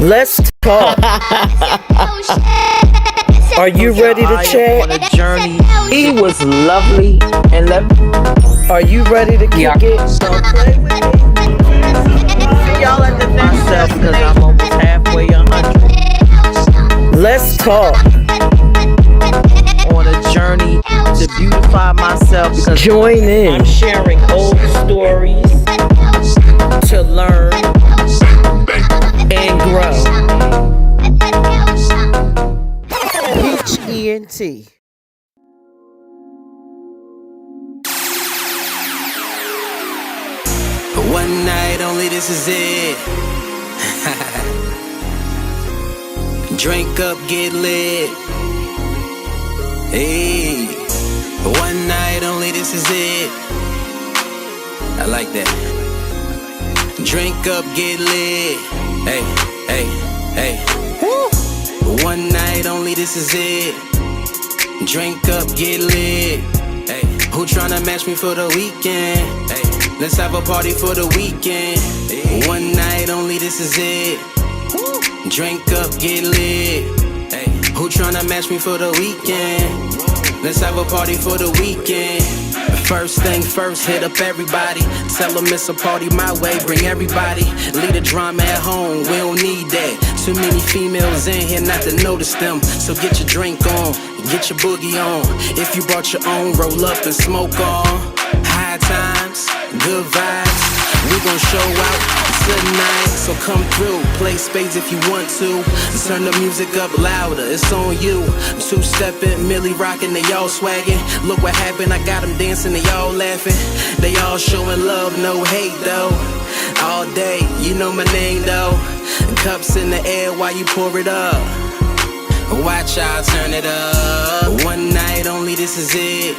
Let's talk. Are you ready to chat? On a journey. He was lovely and Are you ready to kick it? So play with me. See y'all at the next myself because I'm almost halfway 100. Let's talk. On a journey to beautify myself because Join in. I'm sharing old stories to learn and grow. Peach ENT. One night only, this is it. Drink up, get lit. Hey, one night only, this is it. I like that. Drink up, get lit. Hey, hey, hey. One night only, this is it. Drink up, get lit. Hey, who tryna match me for the weekend? Hey, let's have a party for the weekend. Hey, one night only, this is it. Drink up, get lit. Hey, who tryna match me for the weekend? Let's have a party for the weekend. First thing first, hit up everybody. Tell them it's a party my way, bring everybody. Leave the drama at home, we don't need that. Too many females in here not to notice them. So get your drink on, get your boogie on. If you brought your own, roll up and smoke on. High times, good vibes. We gon' show out tonight, so come through. Play spades if you want to. Turn the music up louder, it's on you. Two-stepping, Millie rocking, they all swagging. Look what happened, I got them dancing, they all laughing. They all showing love, no hate though. All day, you know my name though. Cups in the air while you pour it up. Watch out, turn it up. One night only, this is it.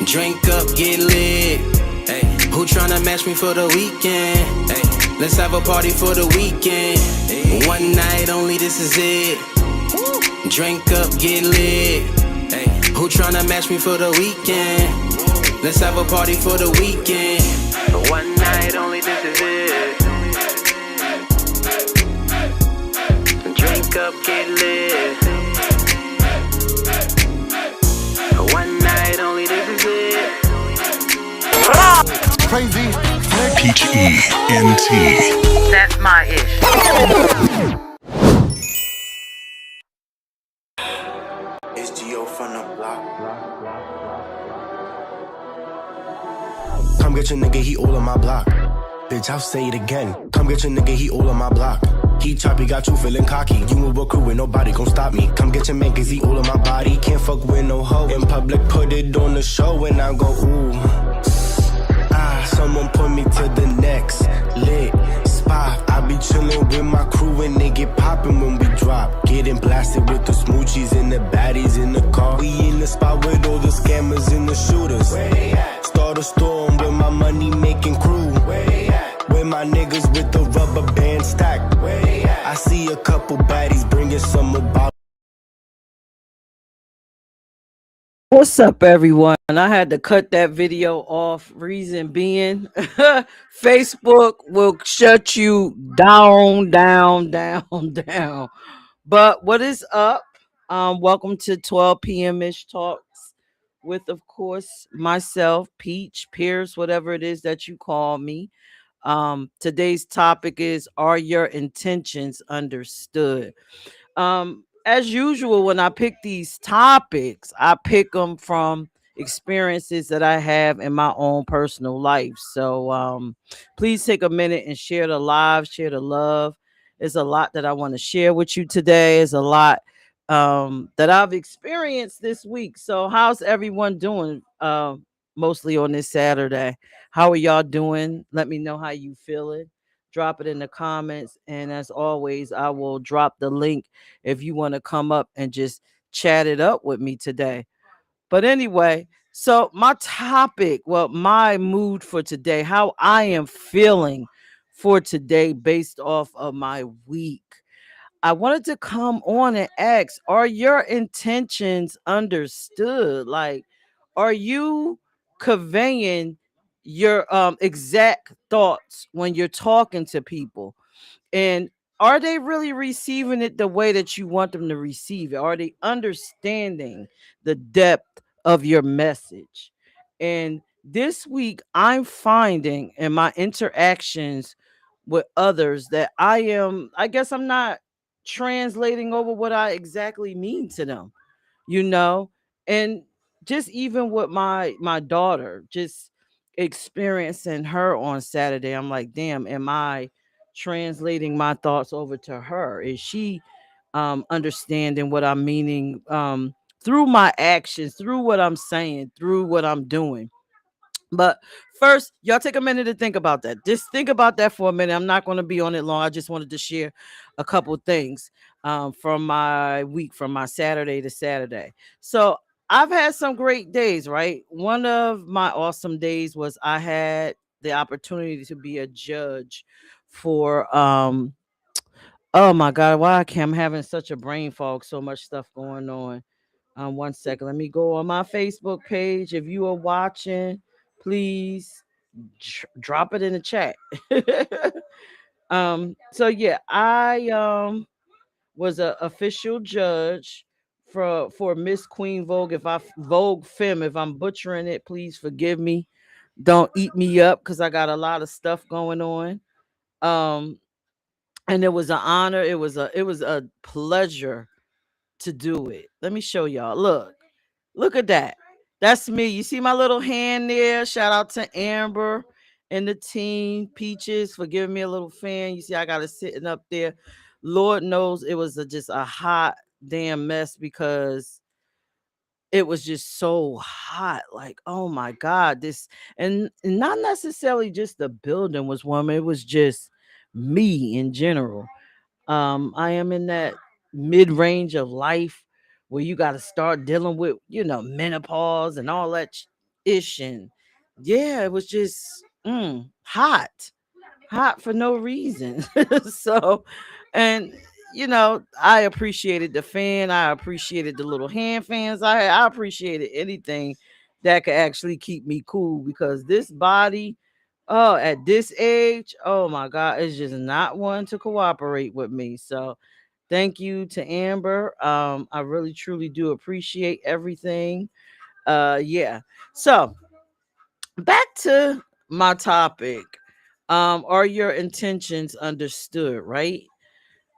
Drink up, get lit. Hey, who tryna match me for the weekend? Hey, let's have a party for the weekend. Hey, one night only, this is it. Drink up, get lit. Hey, who tryna match me for the weekend? Let's have a party for the weekend. One night only, this is it. Drink up, get lit. One night only, this is it. Crazy. Peach ENT. That's my ish. It's Gio from the block. Come get your nigga, he all on my block. Bitch, I'll say it again. Come get your nigga, he all on my block. He choppy, got you feeling cocky. You move a crew and nobody gon' stop me. Come get your man, cause he all on my body. Can't fuck with no hoe. In public, put it on the show and I go, ooh. Someone put me to the next lit spot. I be chillin' with my crew and they get poppin' when we drop. Getting blasted with the smoochies and the baddies in the car. We in the spot with all the scammers and the shooters. Start a storm with my money making crew. With my niggas with the rubber band stacked. I see a couple baddies bringing some more bottles. What's up, everyone? I had to cut that video off. Reason being, Facebook will shut you down, down, down, down. But what is up? Welcome to 12 PMish Talks with, of course, myself, Peach, Pierce, whatever it is that you call me. Today's topic is: are your intentions understood? As usual, when I pick these topics, I pick them from experiences that I have in my own personal life. So please take a minute and share the live, share the love. There's a lot that I want to share with you today. There's a lot that I've experienced this week. So how's everyone doing? Mostly on this Saturday. How are y'all doing? Let me know how you feeling. Drop it in the comments. And as always, I will drop the link if you want to come up and just chat it up with me today. But anyway, so my topic, well, my mood for today, how I am feeling for today based off of my week. I wanted to come on and ask, are your intentions understood? Like, are you conveying your exact thoughts when you're talking to people? And are they really receiving it the way that you want them to receive it? Are they understanding the depth of your message? And this week, I'm finding in my interactions with others that I guess I'm not translating over what I exactly mean to them, you know? And just even with my daughter, just experiencing her on Saturday, I'm like, damn, am I translating my thoughts over to her? Is she understanding what I'm meaning through my actions, through what I'm saying, through what I'm doing? But first, y'all take a minute to think about that. Just think about that for a minute. I'm not going to be on it long. I just wanted to share a couple things from my week, from my Saturday to Saturday. So I've had some great days, right? One of my awesome days was I had the opportunity to be a judge for oh my God, why I can't, I'm having such a brain fog, so much stuff going on. One second. Let me go on my Facebook page. If you are watching, please drop it in the chat. So yeah, I was a official judge for Miss Queen Vogue. If I Vogue Femme, if I'm butchering it, please forgive me. Don't eat me up because I got a lot of stuff going on. Um, and it was an honor. It was a pleasure to do it. Let me show y'all. Look at that. That's me. You see my little hand there? Shout out to Amber and the team. Peaches for giving me a little fan. You see, I got it sitting up there. Lord knows it was just a hot damn mess because it was just so hot. Like, oh my God, this, and not necessarily just the building was warm, it was just me in general. I am in that mid range of life where you got to start dealing with, menopause and all that ish. And yeah, it was just hot, hot for no reason. So, and I appreciated the fan. I appreciated the little hand fans. I appreciated anything that could actually keep me cool because this body, oh, at this age, oh my God, it's just not one to cooperate with me. So thank you to Amber. I really truly do appreciate everything. Yeah. So back to my topic. Are your intentions understood, right?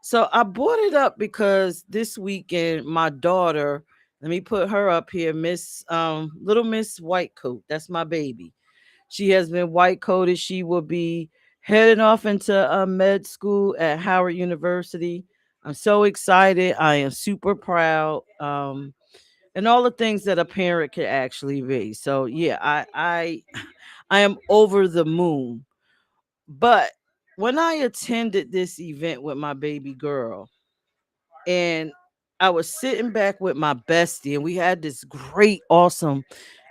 So I brought it up because this weekend my daughter, let me put her up here, Miss Little Miss Whitecoat. That's my baby. She has been white coated. She will be heading off into med school at Howard University. I'm so excited. I am super proud. And all the things that a parent can actually be. So yeah, I am over the moon. But when I attended this event with my baby girl, and I was sitting back with my bestie, and we had this great, awesome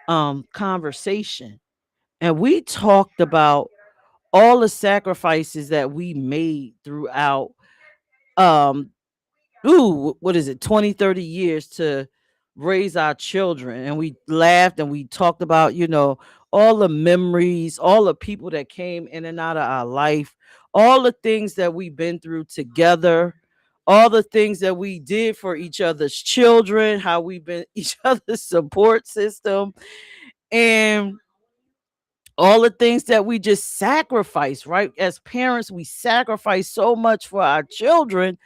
conversation. And we talked about all the sacrifices that we made throughout um what is it, 20, 30 years to raise our children. And we laughed and we talked about, all the memories, all the people that came in and out of our life, all the things that we've been through together, all the things that we did for each other's children, how we've been each other's support system, and all the things that we just sacrifice, right? As parents, we sacrifice so much for our children.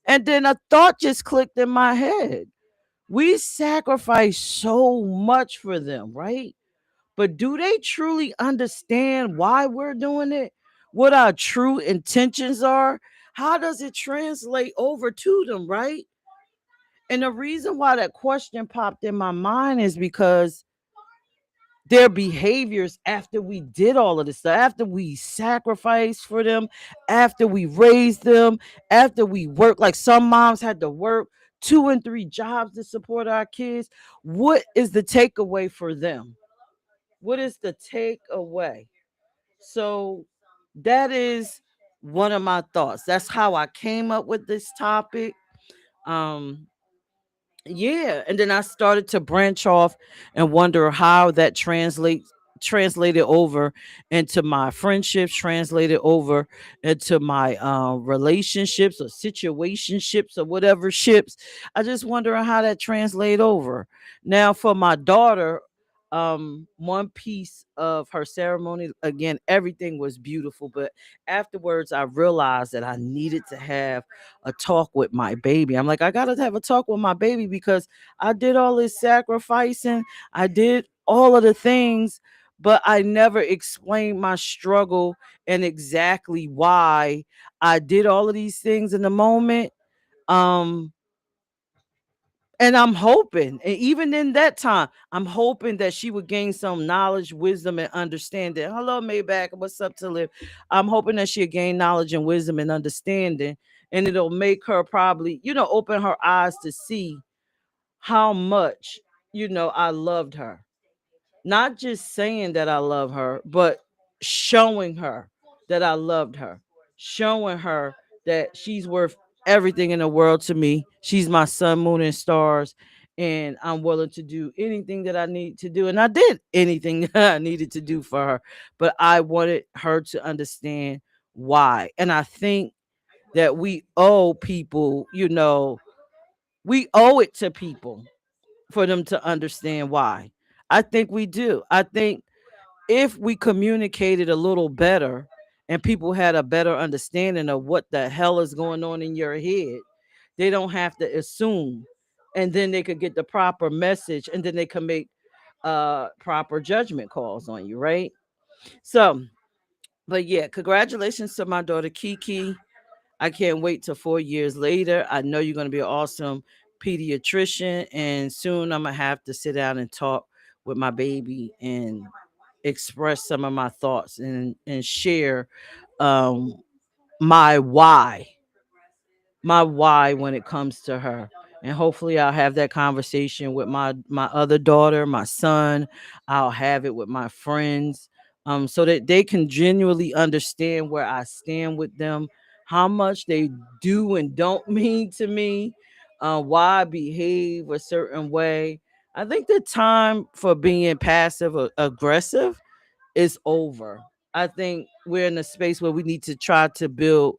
And then a thought just clicked in my head. We sacrifice so much for them, right? But do they truly understand why we're doing it? What our true intentions are? How does it translate over to them, right? And the reason why that question popped in my mind is because their behaviors after we did all of this stuff, after we sacrificed for them, after we raised them, after we worked, like some moms had to work 2 and 3 jobs to support our kids. What is the takeaway for them? What is the takeaway? So that is one of my thoughts. That's how I came up with this topic. Um, yeah, and then I started to branch off and wonder how that translates translated over into my friendships, translated over into my relationships or situationships or whatever ships. I just wonder how that translate over. Now for my daughter, one piece of her ceremony, again, everything was beautiful, but afterwards I realized that I needed to have a talk with my baby. I'm like, I gotta have a talk with my baby because I did all this sacrificing, I did all of the things, but I never explained my struggle and exactly why I did all of these things in the moment. um and I'm hoping, and even in that time, I'm hoping that she would gain some knowledge, wisdom, and understanding. Hello, Maybach. What's up, to live? I'm hoping that she'll gain knowledge and wisdom and understanding, and it'll make her probably, open her eyes to see how much, I loved her. Not just saying that I love her, but showing her that I loved her, showing her that she's worth everything in the world to me. She's my sun, moon, and stars, and I'm willing to do anything that I need to do. And I did anything that I needed to do for her, but I wanted her to understand why. And I think that we owe people, we owe it to people for them to understand why. I think we do. I think if we communicated a little better and people had a better understanding of what the hell is going on in your head, they don't have to assume. And then they could get the proper message and then they can make proper judgment calls on you, right? So, but yeah, congratulations to my daughter Kiki. I can't wait till 4 years later. I know you're going to be an awesome pediatrician, and soon I'm going to have to sit down and talk with my baby and express some of my thoughts and share um, my why when it comes to her. And hopefully I'll have that conversation with my other daughter, my son. I'll have it with my friends, so that they can genuinely understand where I stand with them, how much they do and don't mean to me, why I behave a certain way. I think the time for being passive or aggressive is over. I think we're in a space where we need to try to build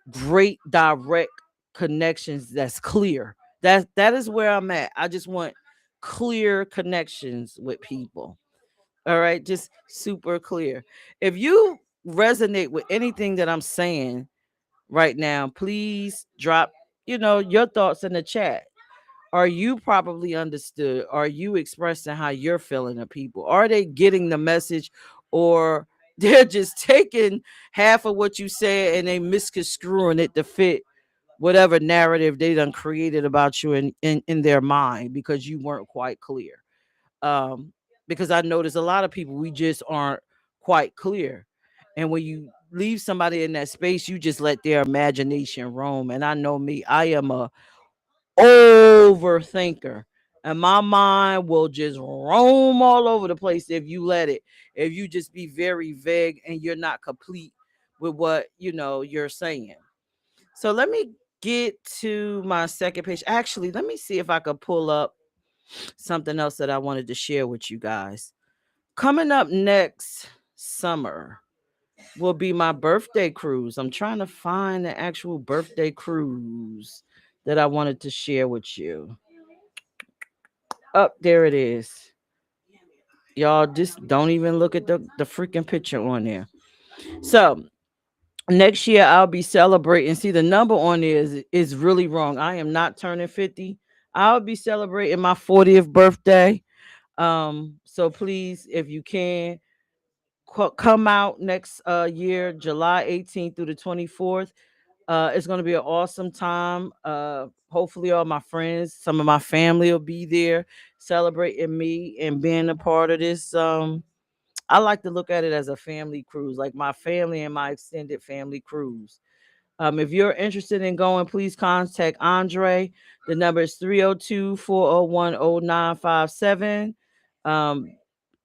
great direct connections that's clear. That is where I'm at. I just want clear connections with people. All right, just super clear. If you resonate with anything that I'm saying right now, please drop, your thoughts in the chat. Are you properly understood? Are you expressing how you're feeling to people? Are they getting the message, or they're just taking half of what you said and they misconstruing it to fit whatever narrative they done created about you in their mind because you weren't quite clear? Um, because I notice a lot of people, we just aren't quite clear. And when you leave somebody in that space, you just let their imagination roam. And I know me, I am a overthinker, and my mind will just roam all over the place if you let it, if you just be very vague and you're not complete with what you're saying. So let me get to my second page. Actually, let me see if I could pull up something else that I wanted to share with you guys. Coming up next summer will be my birthday cruise. I'm trying to find the actual birthday cruise that I wanted to share with you. Up there it is. Y'all just don't even look at the freaking picture on there. So next year I'll be celebrating. See, the number on there is really wrong. I am not turning 50. I'll be celebrating my 40th birthday. So please, if you can, come out next year, July 18th through the 24th. It's going to be an awesome time. Hopefully, all my friends, some of my family will be there celebrating me and being a part of this. I like to look at it as a family cruise, like my family and my extended family cruise. If you're interested in going, please contact Andre. The number is 302-401-0957. Um,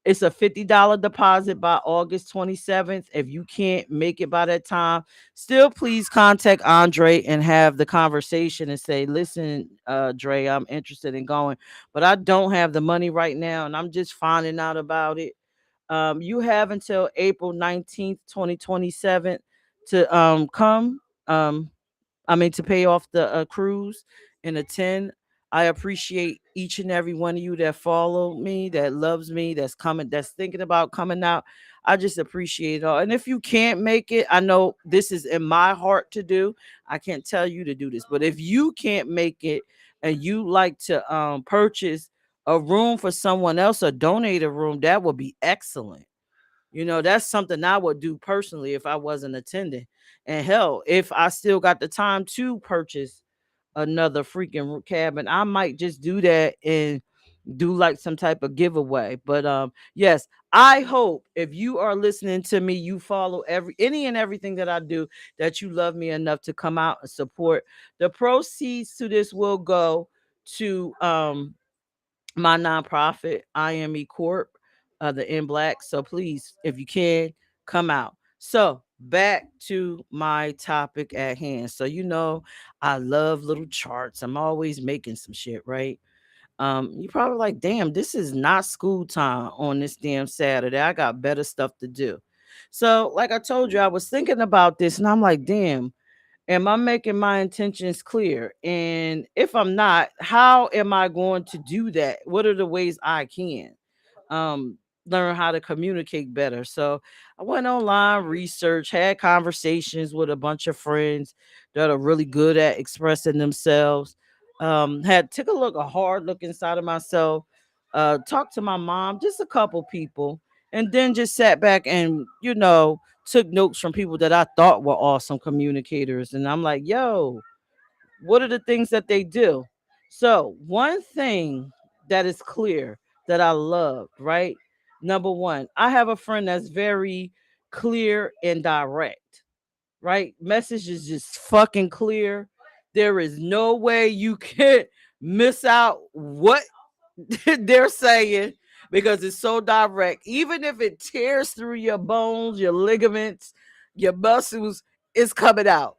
it's a $50 deposit by August 27th. If you can't make it by that time, still please contact Andre and have the conversation and say, listen, Dre, I'm interested in going, but I don't have the money right now and I'm just finding out about it. You have until April 19th, 2027 to come. To pay off the cruise and attend. I appreciate each and every one of you that follow me, that loves me, that's coming, that's thinking about coming out. I just appreciate it all. And if you can't make it, I know this is in my heart to do. I can't tell you to do this, but if you can't make it and you like to purchase a room for someone else or donate a room, that would be excellent. That's something I would do personally if I wasn't attending. And hell, if I still got the time to purchase another freaking cabin, I might just do that and do like some type of giveaway. But yes, I hope if you are listening to me, you follow any and everything that I do, that you love me enough to come out and support. The proceeds to this will go to my nonprofit, IME Corp, the In Black. So please, if you can, come out. So back to my topic at hand. So I love little charts. I'm always making some shit, right? You probably like, damn, this is not school time on this damn Saturday. I got better stuff to do. So, like I told you, I was thinking about this and I'm like, damn, am I making my intentions clear? And if I'm not, how am I going to do that? What are the ways I can um learn how to communicate better? So I went online, research, had conversations with a bunch of friends that are really good at expressing themselves. Had took a hard look inside of myself, talked to my mom, just a couple people, and then just sat back and took notes from people that I thought were awesome communicators. And I'm like, yo, what are the things that they do? So, one thing that is clear that I love, right? Number one, I have a friend that's very clear and direct, right? Message is just fucking clear. There is no way you can miss out what they're saying because it's so direct. Even if it tears through your bones, your ligaments, your muscles, it's coming out.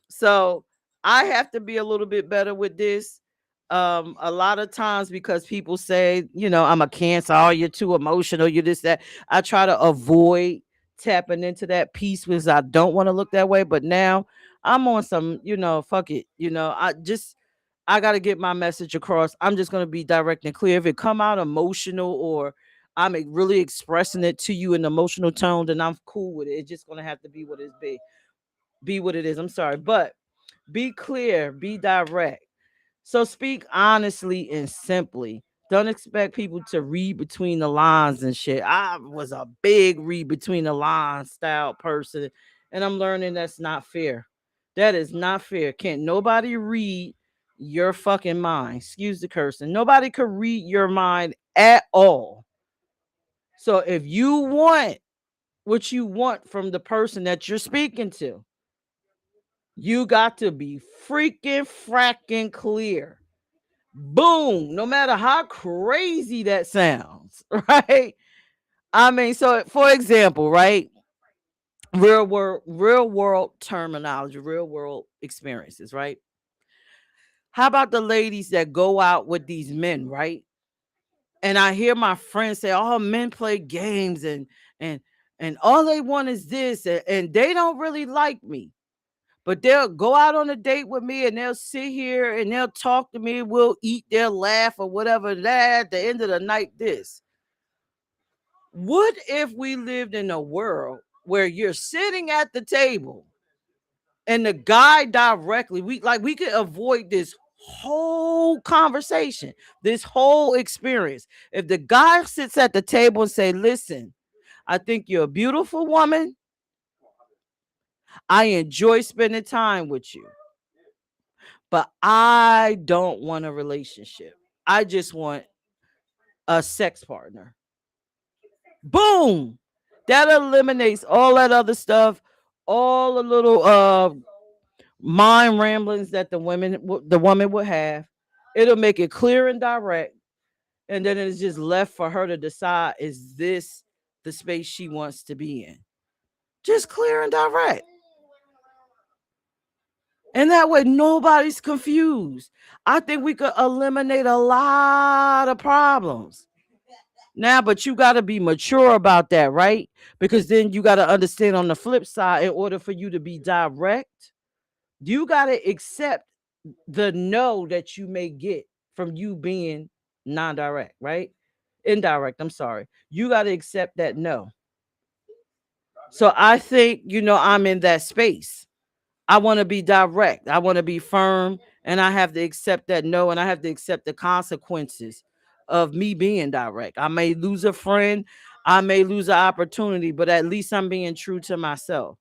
So I have to be a little bit better with this. A lot of times because people say, I'm a Cancer, oh, you're too emotional, you're this, that. I try to avoid tapping into that piece because I don't want to look that way. But now I'm on some, fuck it. I got to get my message across. I'm just going to be direct and clear. If it come out emotional or I'm really expressing it to you in emotional tone, then I'm cool with it. It's just going to have to be what it be what it is. I'm sorry, but be clear, be direct. So speak honestly and simply. Don't expect people to read between the lines and shit. I was a big read between the lines style person, and I'm learning that's not fair. That is not fair. Can't nobody read your fucking mind. Excuse the cursing. Nobody could read your mind at all. So if you want what you want from the person that you're speaking to, you got to be freaking fracking clear. Boom. No matter how crazy that sounds, right? So for example, right? Real world terminology, real world experiences, right? How about the ladies that go out with these men, right? And I hear my friends say, "Oh, men play games and and all they want is this, and they don't really like me." But they'll go out on a date with me and they'll sit here and they'll talk to me. We'll eat, they'll laugh or whatever. That at the end of the night, this. What if we lived in a world where you're sitting at the table and the guy directly, we could avoid this whole conversation, this whole experience. If the guy sits at the table and say, listen, I think you're a beautiful woman. I enjoy spending time with you. But I don't want a relationship. I just want a sex partner. Boom. That eliminates all that other stuff, all the little mind ramblings that the woman would have. It'll make it clear and direct, and then it's just left for her to decide, is this the space she wants to be in? Just clear and direct. And that way nobody's confused. I think we could eliminate a lot of problems. Now, but you got to be mature about that, right? Because then you got to understand on the flip side, in order for you to be direct, you got to accept the no that you may get from you being non-direct, right? Indirect, I'm sorry. You got to accept that no. So I think, I'm in that space. I want to be direct. I want to be firm, and I have to accept that no, and I have to accept the consequences of me being direct. I may lose a friend, I may lose an opportunity, but at least I'm being true to myself.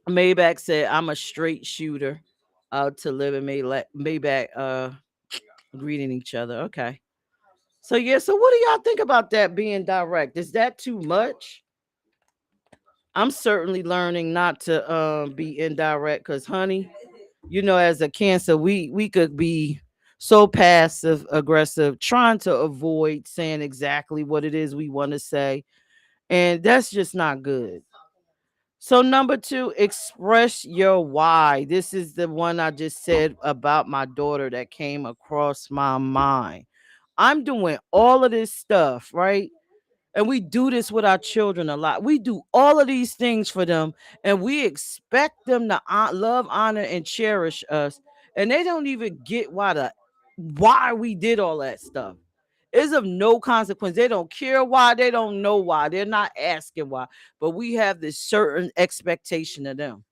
Maybach said, I'm a straight shooter out to live in Maybach greeting each other. Okay. So yeah, so what do y'all think about that being direct? Is that too much? I'm certainly learning not to be indirect because honey, as a cancer, we could be so passive aggressive, trying to avoid saying exactly what it is we want to say. And that's just not good. So number two, express your why. This is the one I just said about my daughter that came across my mind. I'm doing all of this stuff, right? And we do this with our children a lot. We do all of these things for them, and we expect them to love, honor, and cherish us. And they don't even get why we did all that stuff. It's of no consequence. They don't care why. They don't know why. They're not asking why. But we have this certain expectation of them.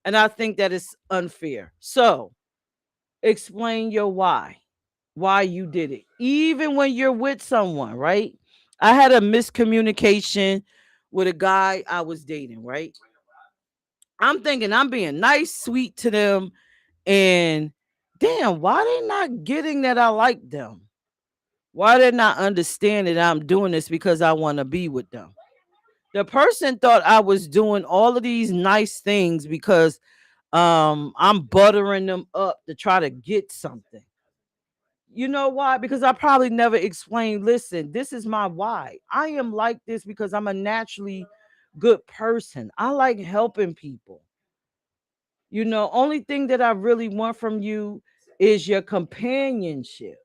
And I think that is unfair. So explain your why you did it, even when you're with someone, right? I had a miscommunication with a guy I was dating, right? I'm thinking I'm being nice, sweet to them, and damn, why they not getting that I like them? Why they not understanding that I'm doing this because I want to be with them? The person thought I was doing all of these nice things because I'm buttering them up to try to get something. You know why? Because I probably never explained, listen, this is my why. I am like this because I'm a naturally good person. I like helping people. Only thing that I really want from you is your companionship.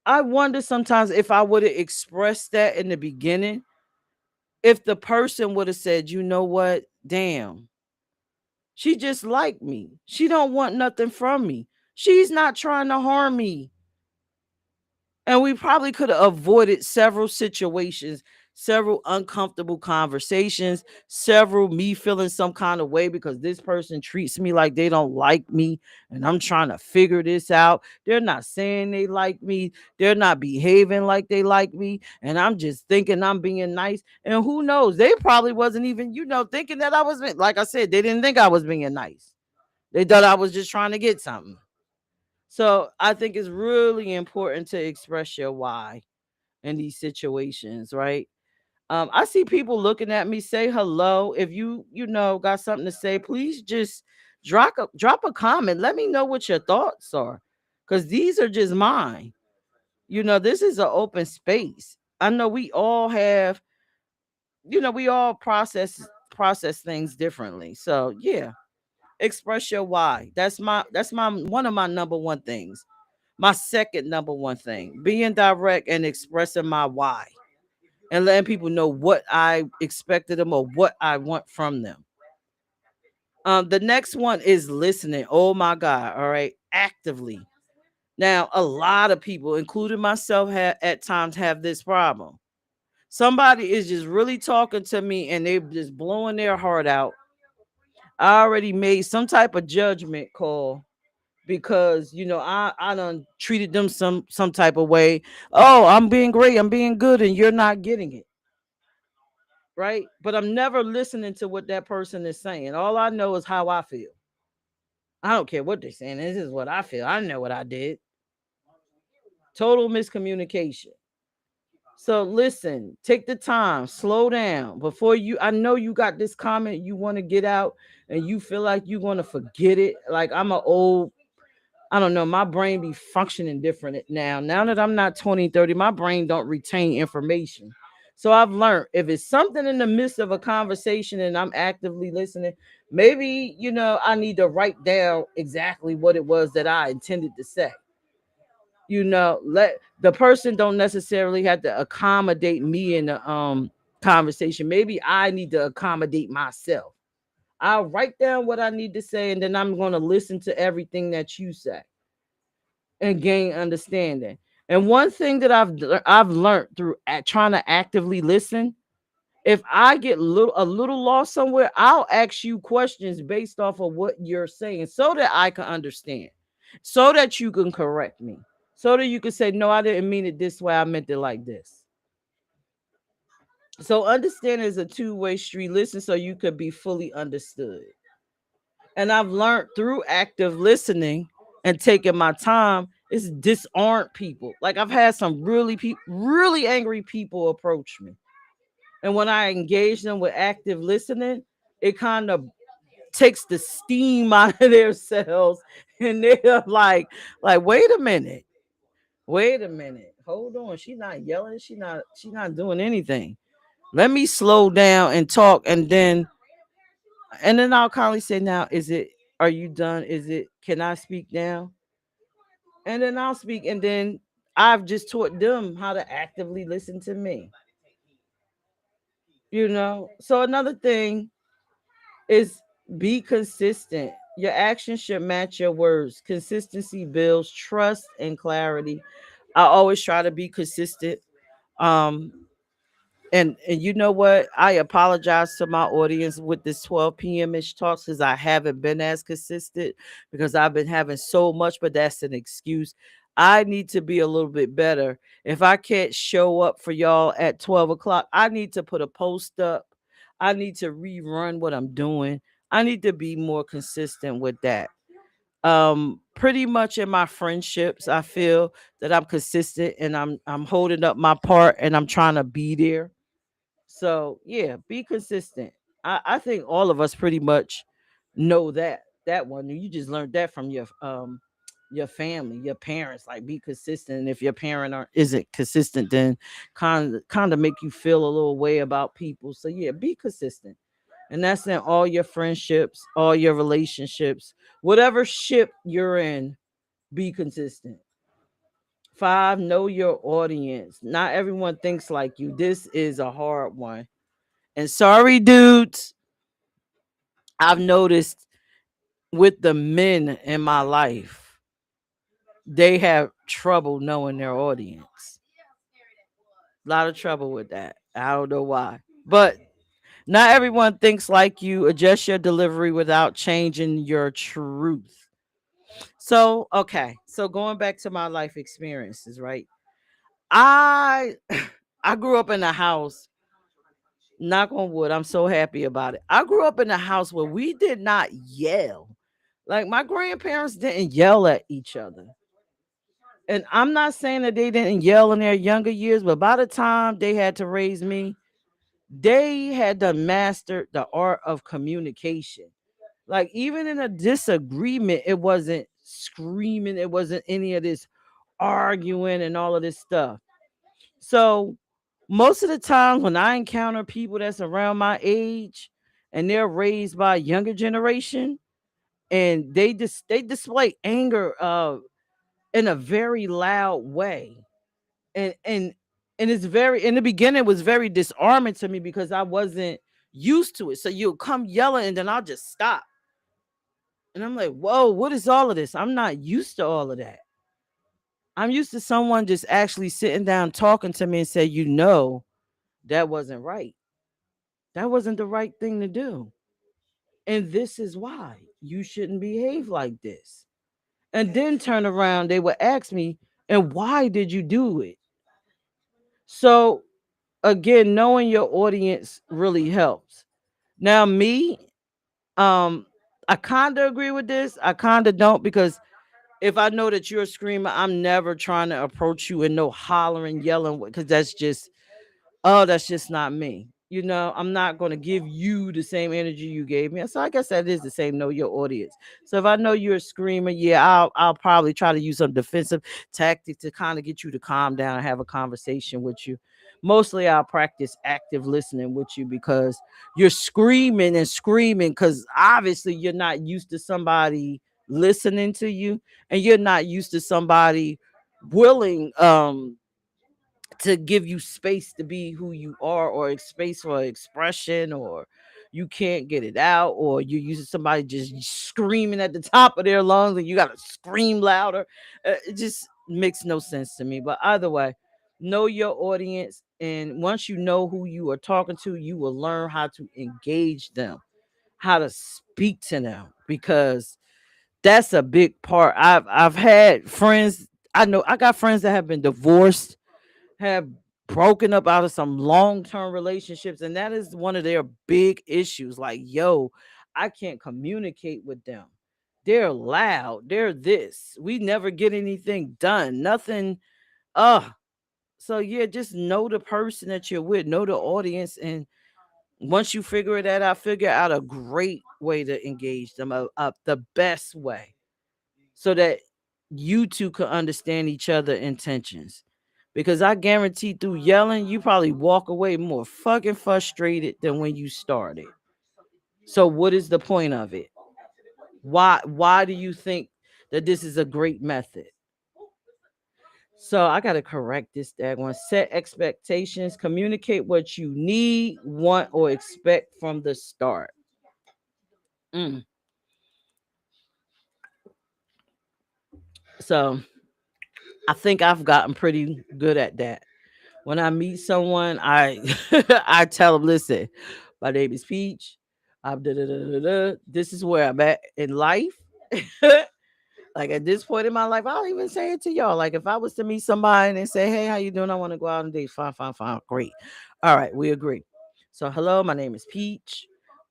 I wonder sometimes if I would have expressed that in the beginning, if the person would have said, you know what? Damn, she just like me. She don't want nothing from me. She's not trying to harm me. And we probably could have avoided several situations, several uncomfortable conversations, several me feeling some kind of way because this person treats me like they don't like me. And I'm trying to figure this out. They're not saying they like me. They're not behaving like they like me. And I'm just thinking I'm being nice. And who knows? They probably wasn't even, thinking that I was, like I said, they didn't think I was being nice. They thought I was just trying to get something. So I think it's really important to express your why in these situations, right? I see people looking at me, say hello. If got something to say, please just drop a comment. Let me know what your thoughts are. Because these are just mine. This is an open space. I know we all have, we all process things differently. So yeah, express your why. That's my one of my number one things. My second number one thing, being direct and expressing my why and letting people know what I expected them or what I want from them. The next one is listening. Oh my God. All right. Actively. Now, a lot of people, including myself, at times have this problem. Somebody is just really talking to me and they're just blowing their heart out. I already made some type of judgment call because I done treated them some type of way. Oh, I'm being great, I'm being good, and you're not getting it. Right? But I'm never listening to what that person is saying. All I know is how I feel. I don't care what they're saying. This is what I feel. I know what I did. Total miscommunication. So listen, take the time, slow down before I know you got this comment you want to get out and you feel like you want to forget it. Like I don't know, my brain be functioning different now. Now that I'm not 20, 30, my brain don't retain information. So I've learned if it's something in the midst of a conversation and I'm actively listening, maybe, I need to write down exactly what it was that I intended to say. Let the person don't necessarily have to accommodate me in the conversation. Maybe I need to accommodate myself. I'll write down what I need to say, and then I'm going to listen to everything that you say and gain understanding. And one thing that I've learned through trying to actively listen, if I get a little lost somewhere, I'll ask you questions based off of what you're saying so that I can understand, so that you can correct me, so that you can say, no, I didn't mean it this way. I meant it like this. So understanding is a two-way street. Listen so you could be fully understood. And I've learned through active listening and taking my time is disarm people. Like I've had some really angry people approach me. And when I engage them with active listening, it kind of takes the steam out of their cells, and they're like, wait a minute, hold on. She's not yelling, she's not doing anything. Let me slow down and talk, and then I'll kindly say, now, are you done? Can I speak now? And then I'll speak, and then I've just taught them how to actively listen to me. So another thing is be consistent. Your actions should match your words. Consistency builds trust and clarity. I always try to be consistent. Um, and you know what? I apologize to my audience with this 12 p.m. ish talks because I haven't been as consistent because I've been having so much, but that's an excuse. I need to be a little bit better. If I can't show up for y'all at 12 o'clock, I need to put a post up. I need to rerun what I'm doing. I need to be more consistent with that. Pretty much in my friendships, I feel that I'm consistent and I'm holding up my part and I'm trying to be there. So yeah, be consistent. I think all of us pretty much know that one. You just learned that from your family, your parents. Like be consistent. And if your parent isn't consistent, then kind of make you feel a little way about people. So yeah, be consistent. And that's in all your friendships, all your relationships, whatever ship you're in, be consistent. Five, know your audience. Not everyone thinks like you. This is a hard one. And sorry, dudes, I've noticed with the men in my life, they have trouble knowing their audience. A lot of trouble with that. I don't know why. But not everyone thinks like you. Adjust your delivery without changing your truth. So, okay. So going back to my life experiences, right? I I grew up in a house, knock on wood, I'm so happy about it. I grew up in a house where we did not yell. Like my grandparents didn't yell at each other. And I'm not saying that they didn't yell in their younger years, but by the time they had to raise me, they had to master the art of communication. Like even in a disagreement, it wasn't screaming, it wasn't any of this arguing and all of this stuff. So most of the time when I encounter people that's around my age and they're raised by a younger generation and they display anger in a very loud way. And it's very in the beginning it was very disarming to me because I wasn't used to it. So you'll come yelling and then I'll just stop. And I'm like, whoa, what is all of this? I'm not used to all of that. I'm used to someone just actually sitting down talking to me and say, that wasn't right. That wasn't the right thing to do. And this is why you shouldn't behave like this. And then turn around, they would ask me, and why did you do it? So again, knowing your audience really helps. Now, me, um, I kind of agree with this. I kind of don't because if I know that you're a screamer, I'm never trying to approach you and no hollering, yelling, because that's just not me. I'm not going to give you the same energy you gave me. So I guess that is the same. Know your audience. So if I know you're a screamer, yeah, I'll probably try to use some defensive tactic to kind of get you to calm down and have a conversation with you. Mostly I'll practice active listening with you because you're screaming and screaming because obviously you're not used to somebody listening to you and you're not used to somebody willing to give you space to be who you are, or space for expression, or you can't get it out, or you're using somebody just screaming at the top of their lungs and you got to scream louder. It just makes no sense to me. But either way, know your audience. And once you know who you are talking to, you will learn how to engage them, how to speak to them, because that's a big part. I've had friends, I know I got friends that have been divorced, have broken up out of some long-term relationships, and that is one of their big issues. Like, yo, I can't communicate with them. They're loud, they're this, we never get anything done, nothing. So yeah, just know the person that you're with, know the audience, and once you figure that out, figure out a great way to engage them, the best way, so that you two could understand each other intentions. Because I guarantee through yelling, you probably walk away more fucking frustrated than when you started. So what is the point of it? Why do you think that this is a great method? So I gotta correct this one. Set expectations, communicate what you need, want, or expect from the start. Mm. So I think I've gotten pretty good at that. When I meet someone, I I tell them, listen, my name is Peach. I'm da, da, da, da, da. This is where I'm at in life. Like at this point in my life, I'll even say it to y'all. Like if I was to meet somebody and say, "Hey, how you doing? I want to go out on date." Fine, fine, fine. Great. All right, we agree. So, hello, my name is Peach.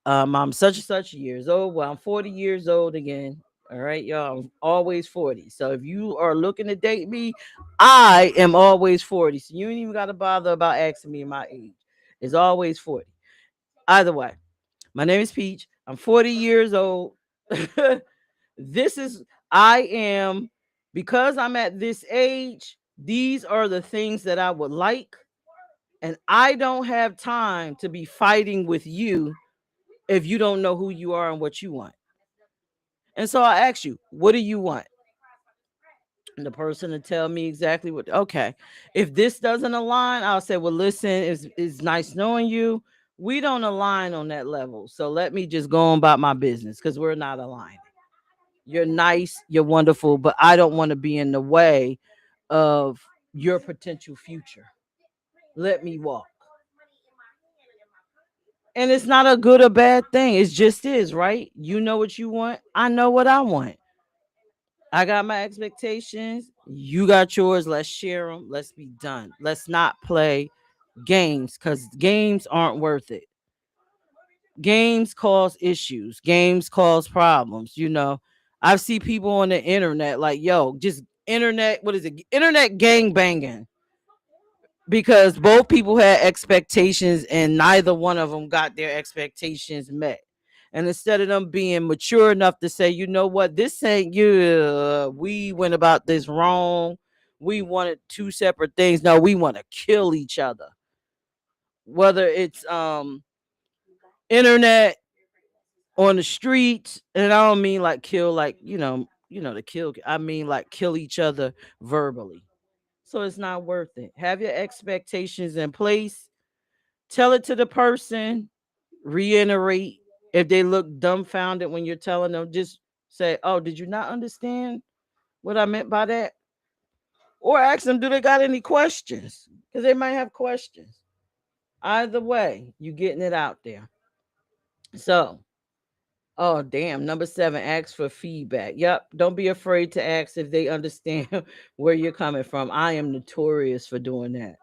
I'm such and such years old. Well, I'm 40 years old again. All right, y'all. I'm always 40. So if you are looking to date me, I am always 40. So you ain't even got to bother about asking me my age. It's always 40. Either way, my name is Peach. I'm 40 years old. This is, I am, because I'm at this age, these are the things that I would like. And I don't have time to be fighting with you if you don't know who you are and what you want. And so I ask you, what do you want? And the person to tell me exactly what. Okay, if this doesn't align, I'll say, well, listen, it's nice knowing you. We don't align on that level. So let me just go on about my business because we're not aligned. You're nice, you're wonderful, but I don't want to be in the way of your potential future. Let me walk. And it's not a good or bad thing. It just is, right? You know what you want. I know what I want. I got my expectations. You got yours. Let's share them. Let's be done. Let's not play games because games aren't worth it. Games cause issues. Games cause problems. I've seen people on the internet like, yo, just internet, what is it? Internet gang banging because both people had expectations and neither one of them got their expectations met. And instead of them being mature enough to say, you know what, this ain't you, we went about this wrong. We wanted two separate things. No, we want to kill each other. Whether it's internet, on the streets, and I don't mean like kill, like to kill. I mean like kill each other verbally. So it's not worth it. Have your expectations in place. Tell it to the person. Reiterate. If they look dumbfounded when you're telling them, just say, "Oh, did you not understand what I meant by that?" Or ask them, "Do they got any questions?" Because they might have questions. Either way, you getting it out there. So, oh, damn. Number 7, ask for feedback. Yep. Don't be afraid to ask if they understand where you're coming from. I am notorious for doing that.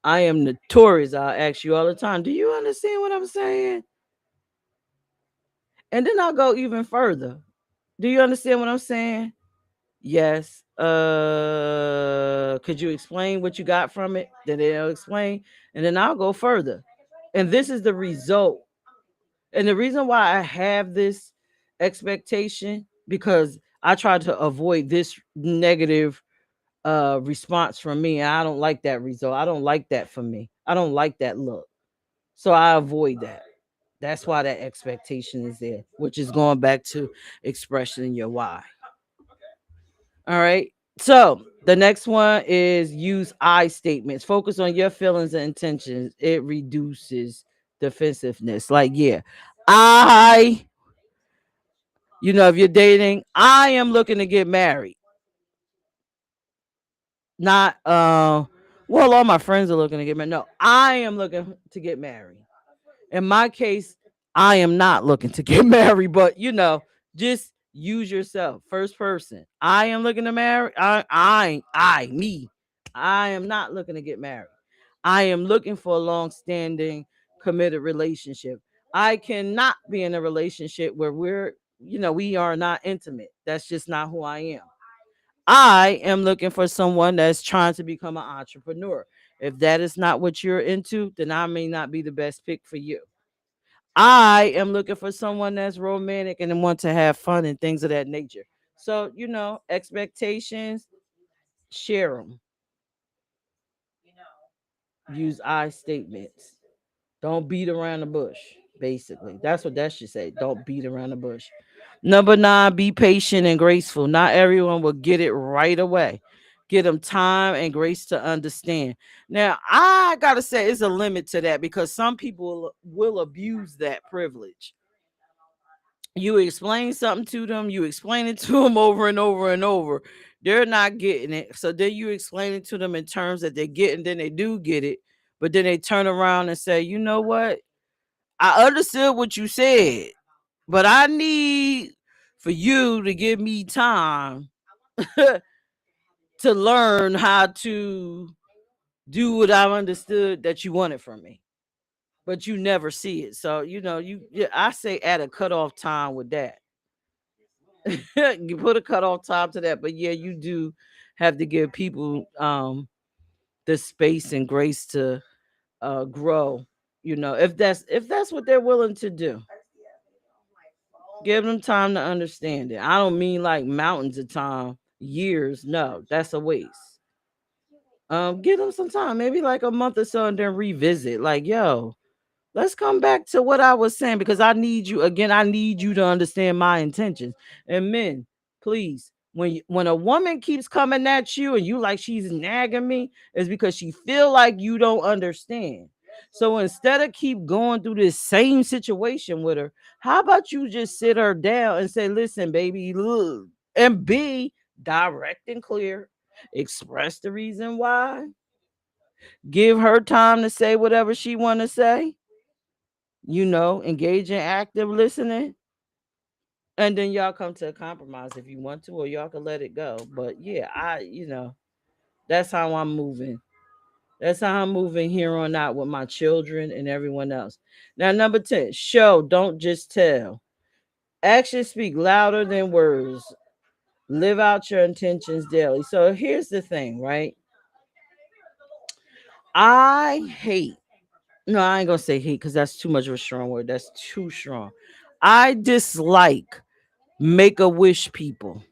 I am notorious. I'll ask you all the time, do you understand what I'm saying? And then I'll go even further. Do you understand what I'm saying? Yes. Could you explain what you got from it? Then they'll explain. And then I'll go further. And this is the result. And the reason why I have this expectation, because I try to avoid this negative response from me. And I don't like that result. I don't like that for me. I don't like that look. So I avoid that. That's why that expectation is there, which is going back to expressing your why. All right. So The next one is use I statements. Focus on your feelings and intentions. It reduces defensiveness. Like, yeah, I, if you're dating, I am looking to get married. Not, well, all my friends are looking to get married. No, I am looking to get married. In my case, I am not looking to get married, but just use yourself. First person. I am looking to marry. Me. I am not looking to get married. I am looking for a long-standing, committed relationship. I cannot be in a relationship where we are not intimate. That's just not who I am. I am looking for someone that's trying to become an entrepreneur. If that is not what you're into, then I may not be the best pick for you. I am looking for someone that's romantic and want to have fun and things of that nature. So, expectations, share them. Use I statements. Don't beat around the bush, basically. That's what that should say. Don't beat around the bush. Number 9, be patient and graceful. Not everyone will get it right away. Give them time and grace to understand. Now, I got to say, it's a limit to that because some people will abuse that privilege. You explain something to them, you explain it to them over and over and over. They're not getting it. So then you explain it to them in terms that they get, and then they do get it. But then they turn around and say, you know what? I understood what you said, but I need for you to give me time to learn how to do what I understood that you wanted from me. But you never see it. So, I say add a cutoff time with that. You put a cutoff time to that. But yeah, you do have to give people the space and grace to grow. If that's what they're willing to do. Give them time to understand it. I don't mean like mountains of time, years. No, that's a waste. Give them some time, maybe like a month or so, and then revisit. Like, yo, let's come back to what I was saying because I need you again. I need you to understand my intentions. And men, please, when a woman keeps coming at you and you like she's nagging me, it's because she feel like you don't understand. So instead of keep going through this same situation with her, how about you just sit her down and say, "Listen, baby, look," and be direct and clear. Express the reason why. Give her time to say whatever she want to say, engage in active listening, and then y'all come to a compromise if you want to, or y'all can let it go. But yeah, that's how I'm moving. That's how I'm moving here on out with my children and everyone else. Now, number 10, show, don't just tell. Actions speak louder than words. Live out your intentions daily. So here's the thing, right? I hate, no, I ain't gonna say hate because that's too much of a strong word. That's too strong. I dislike make a wish people.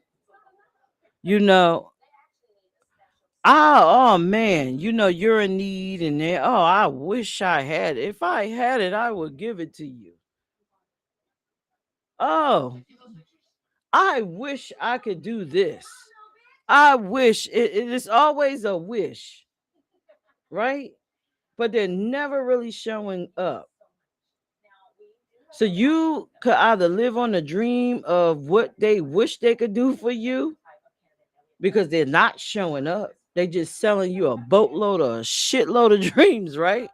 You know, oh man, you're in need and then I wish I had it. If I had it, I would give it to you. Oh, I wish I could do this. I wish it is always a wish, right? But they're never really showing up. So you could either live on the dream of what they wish they could do for you because they're not showing up. They just selling you a boatload or a shitload of dreams, right?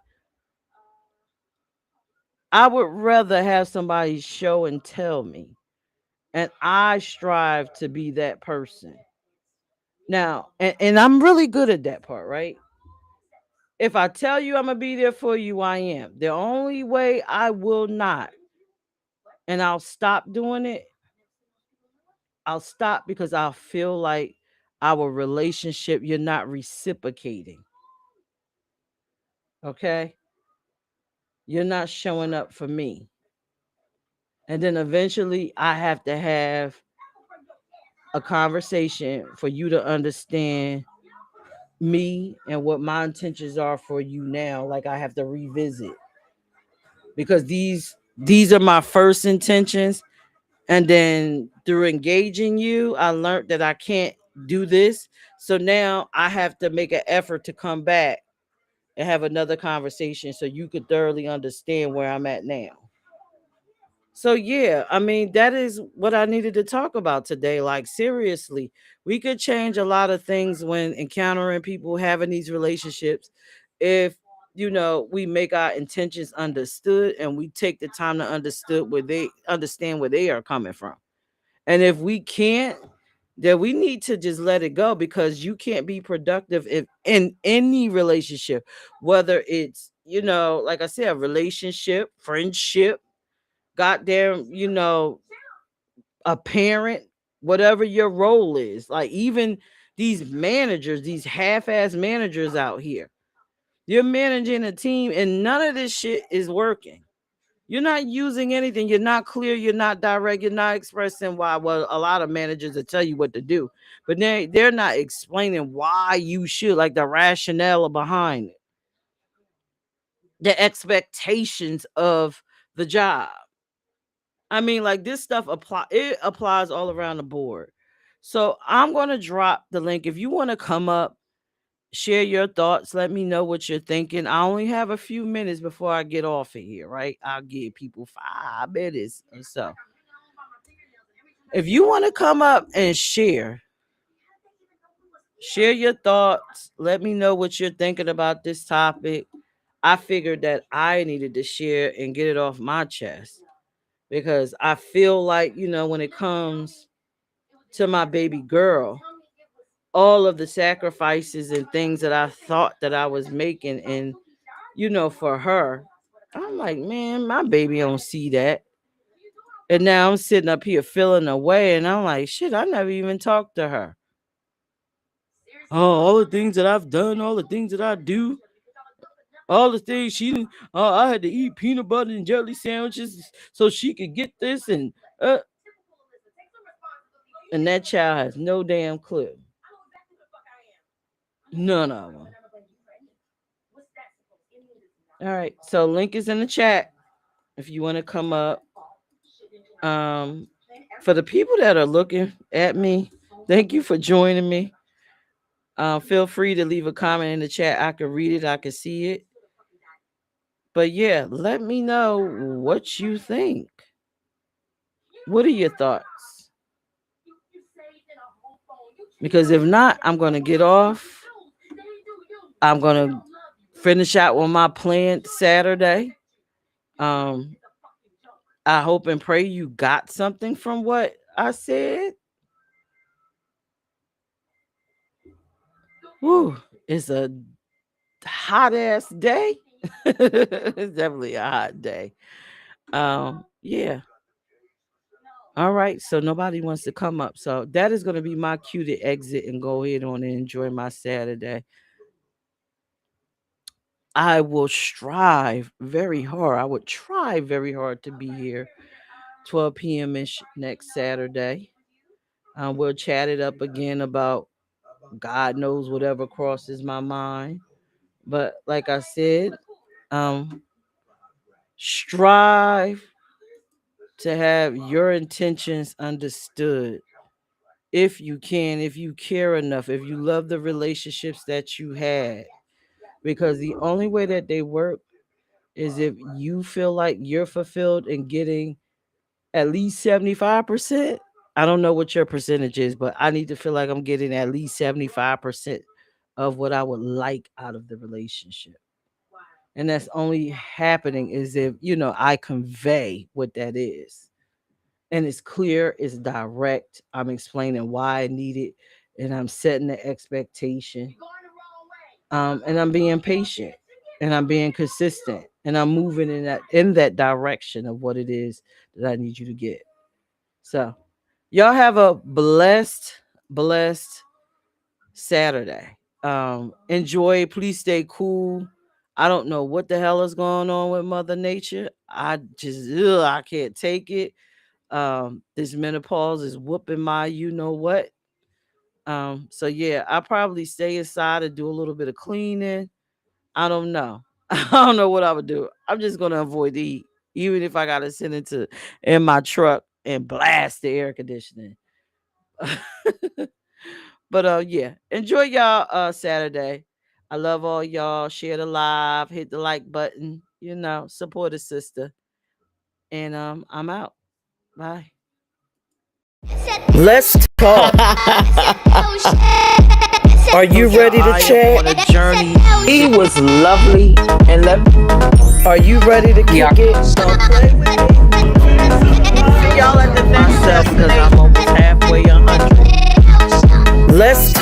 I would rather have somebody show and tell me. And I strive to be that person. Now, and I'm really good at that part, right? If I tell you I'm gonna be there for you, I am. The only way I will not, and I'll stop doing it, I'll stop because I'll feel like our relationship, you're not reciprocating. Okay? You're not showing up for me. And then eventually I have to have a conversation for you to understand me and what my intentions are for you now. Like I have to revisit because these are my first intentions. And then through engaging you, I learned that I can't do this. So now I have to make an effort to come back and have another conversation so you could thoroughly understand where I'm at now. So yeah, I mean that is what I needed to talk about today. Like seriously, we could change a lot of things when encountering people having these relationships if we make our intentions understood and we take the time to understood where they understand where they are coming from. And if we can't, then we need to just let it go because you can't be productive if in any relationship, whether it's, like I said, a relationship, friendship, goddamn, a parent, whatever your role is. Like even these managers, these half-ass managers out here. You're managing a team and none of this shit is working. You're not using anything. You're not clear. You're not direct. You're not expressing why. Well, a lot of managers will tell you what to do, but they're not explaining why you should, like the rationale behind it, the expectations of the job. I mean, like this stuff it applies all around the board. So I'm gonna drop the link. If you want to come up, share your thoughts, let me know what you're thinking. I only have a few minutes before I get off of here, right? I'll give people 5 minutes or so. If you want to come up and share your thoughts, let me know what you're thinking about this topic. I figured that I needed to share and get it off my chest because I feel like, when it comes to my baby girl, all of the sacrifices and things that I thought that I was making and for her, I'm like, man, my baby don't see that. And now I'm sitting up here feeling away and I'm like, shit, I never even talked to her. Oh, all the things that I've done, all the things that I do, all the things I had to eat peanut butter and jelly sandwiches so she could get this and that child has no damn clue. None of them. All right. So link is in the chat if you want to come up. Um, for the people that are looking at me, thank you for joining me. Feel free to leave a comment in the chat. I can read it. I can see it. But yeah, let me know what you think. What are your thoughts? Because if not, I'm going to get off. I'm going to finish out with my plan Saturday. I hope and pray you got something from what I said. Woo, it's a hot ass day. It's definitely a hot day. Yeah. All right. So nobody wants to come up. So that is going to be my cue to exit and go ahead on and enjoy my Saturday. I will strive very hard. I would try very hard to be here 12 p.m. ish next Saturday. We'll chat it up again about God knows whatever crosses my mind. But like I said, strive to have your intentions understood if you can, if you care enough, if you love the relationships that you had. Because the only way that they work is if you feel like you're fulfilled and getting at least 75%. I don't know what your percentage is, but I need to feel like I'm getting at least 75% of what I would like out of the relationship. And that's only happening is if, I convey what that is. And it's clear, it's direct. I'm explaining why I need it, and I'm setting the expectation. And I'm being patient, and I'm being consistent, and I'm moving in that direction of what it is that I need you to get. So, y'all have a blessed Saturday. Enjoy. Please stay cool. I don't know what the hell is going on with Mother Nature. I can't take it. This menopause is whooping my you know what. So yeah, I'll probably stay inside and do a little bit of cleaning. I don't know. I don't know what I would do. I'm just gonna avoid the heat, even if I gotta sit in my truck and blast the air conditioning. But yeah, enjoy y'all Saturday. I love all y'all. Share the live, hit the like button, support a sister. And I'm out. Bye. Let's talk. Are you ready to chat? On a journey. He was lovely and are you ready to kick it? So play with me. See y'all at the next myself because I'm almost halfway 100. Let's